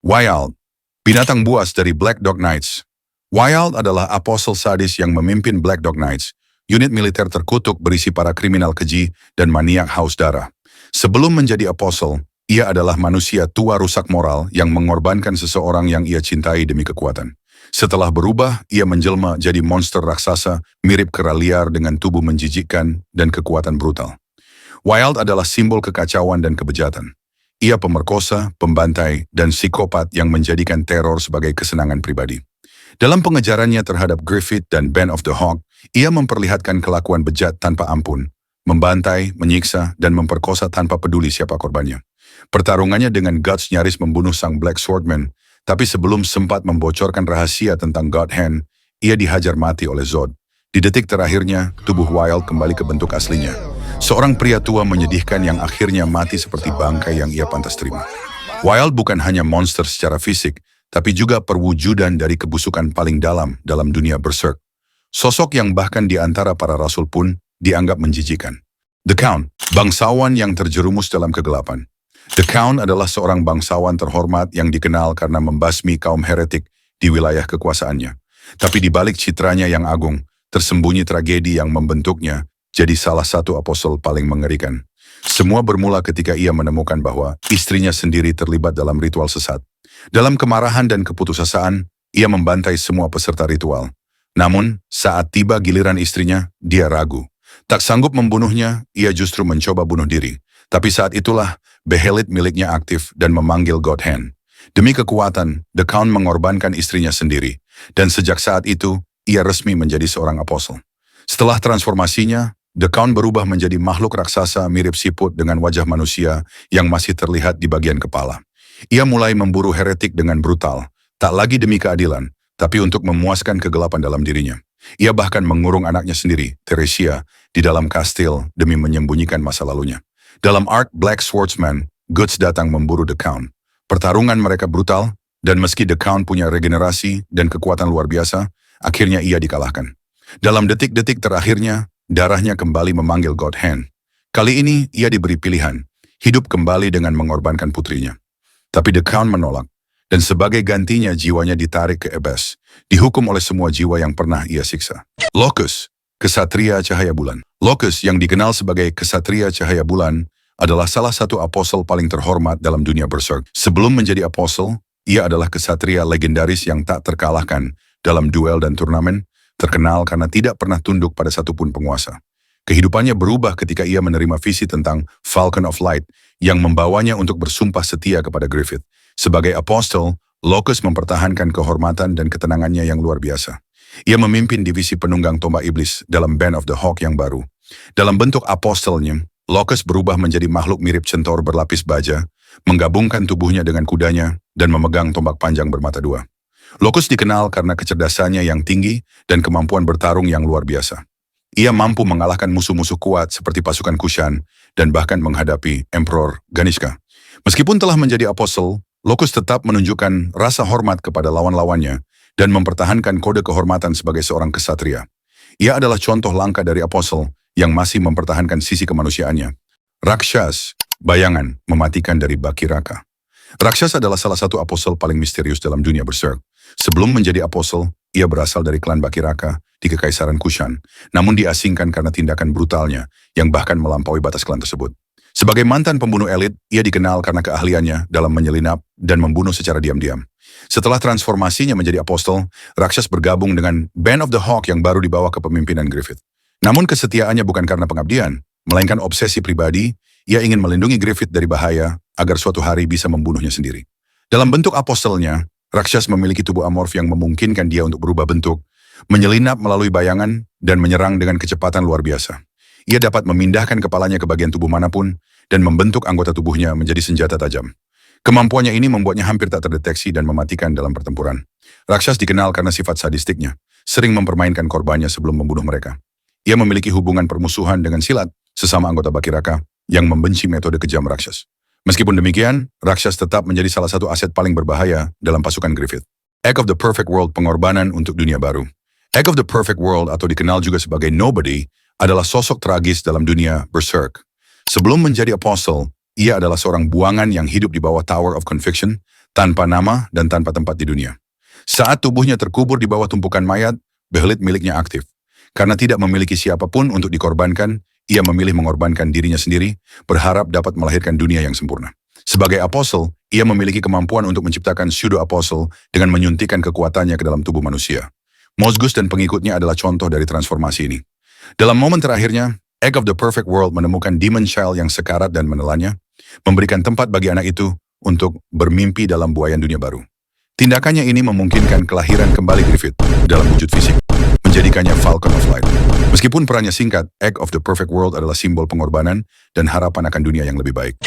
Wyald, binatang buas dari Black Dog Knights. Wyald adalah apostle sadis yang memimpin Black Dog Knights, unit militer terkutuk berisi para kriminal keji dan maniak haus darah. Sebelum menjadi apostle, ia adalah manusia tua rusak moral yang mengorbankan seseorang yang ia cintai demi kekuatan. Setelah berubah, ia menjelma jadi monster raksasa mirip kera liar dengan tubuh menjijikkan dan kekuatan brutal. Wyald adalah simbol kekacauan dan kebejatan. Ia pemerkosa, pembantai, dan psikopat yang menjadikan teror sebagai kesenangan pribadi. Dalam pengejarannya terhadap Griffith dan Band of the Hawk, ia memperlihatkan kelakuan bejat tanpa ampun, membantai, menyiksa, dan memperkosa tanpa peduli siapa korbannya. Pertarungannya dengan Guts nyaris membunuh sang Black Swordman, tapi sebelum sempat membocorkan rahasia tentang God Hand, ia dihajar mati oleh Zod. Di detik terakhirnya, tubuh Wyald kembali ke bentuk aslinya. Seorang pria tua menyedihkan yang akhirnya mati seperti bangkai yang ia pantas terima. Wyald bukan hanya monster secara fisik, tapi juga perwujudan dari kebusukan paling dalam dunia Berserk. Sosok yang bahkan di antara para rasul pun dianggap menjijikan. The Count, bangsawan yang terjerumus dalam kegelapan. The Count adalah seorang bangsawan terhormat yang dikenal karena membasmi kaum heretik di wilayah kekuasaannya. Tapi di balik citranya yang agung, tersembunyi tragedi yang membentuknya jadi salah satu apostel paling mengerikan. Semua bermula ketika ia menemukan bahwa istrinya sendiri terlibat dalam ritual sesat. Dalam kemarahan dan keputusasaan, ia membantai semua peserta ritual. Namun, saat tiba giliran istrinya, dia ragu. Tak sanggup membunuhnya, ia justru mencoba bunuh diri. Tapi saat itulah, Behelit miliknya aktif dan memanggil God Hand. Demi kekuatan, The Count mengorbankan istrinya sendiri. Dan sejak saat itu, ia resmi menjadi seorang apostel. Setelah transformasinya, The Count berubah menjadi makhluk raksasa mirip siput dengan wajah manusia yang masih terlihat di bagian kepala. Ia mulai memburu heretik dengan brutal, tak lagi demi keadilan, tapi untuk memuaskan kegelapan dalam dirinya. Ia bahkan mengurung anaknya sendiri, Theresia, di dalam kastil demi menyembunyikan masa lalunya. Dalam arc Black Swordsman, Guts datang memburu The Count. Pertarungan mereka brutal, dan meski The Count punya regenerasi dan kekuatan luar biasa, akhirnya ia dikalahkan. Dalam detik-detik terakhirnya, darahnya kembali memanggil God Hand. Kali ini ia diberi pilihan, hidup kembali dengan mengorbankan putrinya. Tapi The Count menolak, dan sebagai gantinya jiwanya ditarik ke Abyss, dihukum oleh semua jiwa yang pernah ia siksa. Locus, Kesatria Cahaya Bulan. Locus yang dikenal sebagai Kesatria Cahaya Bulan adalah salah satu apostel paling terhormat dalam dunia Berserk. Sebelum menjadi apostel, ia adalah kesatria legendaris yang tak terkalahkan dalam duel dan turnamen, terkenal karena tidak pernah tunduk pada satupun penguasa. Kehidupannya berubah ketika ia menerima visi tentang Falcon of Light yang membawanya untuk bersumpah setia kepada Griffith. Sebagai apostel, Locus mempertahankan kehormatan dan ketenangannya yang luar biasa. Ia memimpin divisi penunggang tombak iblis dalam Band of the Hawk yang baru. Dalam bentuk apostelnya, Locus berubah menjadi makhluk mirip centaur berlapis baja, menggabungkan tubuhnya dengan kudanya, dan memegang tombak panjang bermata dua. Locus dikenal karena kecerdasannya yang tinggi dan kemampuan bertarung yang luar biasa. Ia mampu mengalahkan musuh-musuh kuat seperti pasukan Kushan dan bahkan menghadapi Emperor Ganishka. Meskipun telah menjadi apostel, Locus tetap menunjukkan rasa hormat kepada lawan-lawannya dan mempertahankan kode kehormatan sebagai seorang kesatria. Ia adalah contoh langka dari apostel yang masih mempertahankan sisi kemanusiaannya. Rakshas, bayangan mematikan dari Baki Raka. Rakshas adalah salah satu apostel paling misterius dalam dunia Berserk. Sebelum menjadi apostel, ia berasal dari klan Baki Raka di Kekaisaran Kushan, namun diasingkan karena tindakan brutalnya yang bahkan melampaui batas klan tersebut. Sebagai mantan pembunuh elit, ia dikenal karena keahliannya dalam menyelinap dan membunuh secara diam-diam. Setelah transformasinya menjadi apostel, Rakshas bergabung dengan Band of the Hawk yang baru dibawa ke kepemimpinan Griffith. Namun kesetiaannya bukan karena pengabdian, melainkan obsesi pribadi. Ia ingin melindungi Griffith dari bahaya agar suatu hari bisa membunuhnya sendiri. Dalam bentuk apostelnya, Rakshas memiliki tubuh amorf yang memungkinkan dia untuk berubah bentuk, menyelinap melalui bayangan, dan menyerang dengan kecepatan luar biasa. Ia dapat memindahkan kepalanya ke bagian tubuh manapun dan membentuk anggota tubuhnya menjadi senjata tajam. Kemampuannya ini membuatnya hampir tak terdeteksi dan mematikan dalam pertempuran. Rakshas dikenal karena sifat sadistiknya, sering mempermainkan korbannya sebelum membunuh mereka. Ia memiliki hubungan permusuhan dengan Silat, sesama anggota Baki Raka, yang membenci metode kejam Rakshas. Meskipun demikian, Rakshas tetap menjadi salah satu aset paling berbahaya dalam pasukan Griffith. Egg of the Perfect World, pengorbanan untuk dunia baru. Egg of the Perfect World atau dikenal juga sebagai Nobody adalah sosok tragis dalam dunia Berserk. Sebelum menjadi apostle, ia adalah seorang buangan yang hidup di bawah Tower of Conviction, tanpa nama dan tanpa tempat di dunia. Saat tubuhnya terkubur di bawah tumpukan mayat, Behelit miliknya aktif. Karena tidak memiliki siapapun untuk dikorbankan, ia memilih mengorbankan dirinya sendiri, berharap dapat melahirkan dunia yang sempurna. Sebagai apostle, ia memiliki kemampuan untuk menciptakan pseudo-apostle dengan menyuntikkan kekuatannya ke dalam tubuh manusia. Mozgus dan pengikutnya adalah contoh dari transformasi ini. Dalam momen terakhirnya, Egg of the Perfect World menemukan Demon Child yang sekarat dan menelannya, memberikan tempat bagi anak itu untuk bermimpi dalam buayan dunia baru. Tindakannya ini memungkinkan kelahiran kembali Griffith dalam wujud fisik, menjadikannya Falcon of Light. Meskipun perannya singkat, Egg of the Perfect World adalah simbol pengorbanan dan harapan akan dunia yang lebih baik.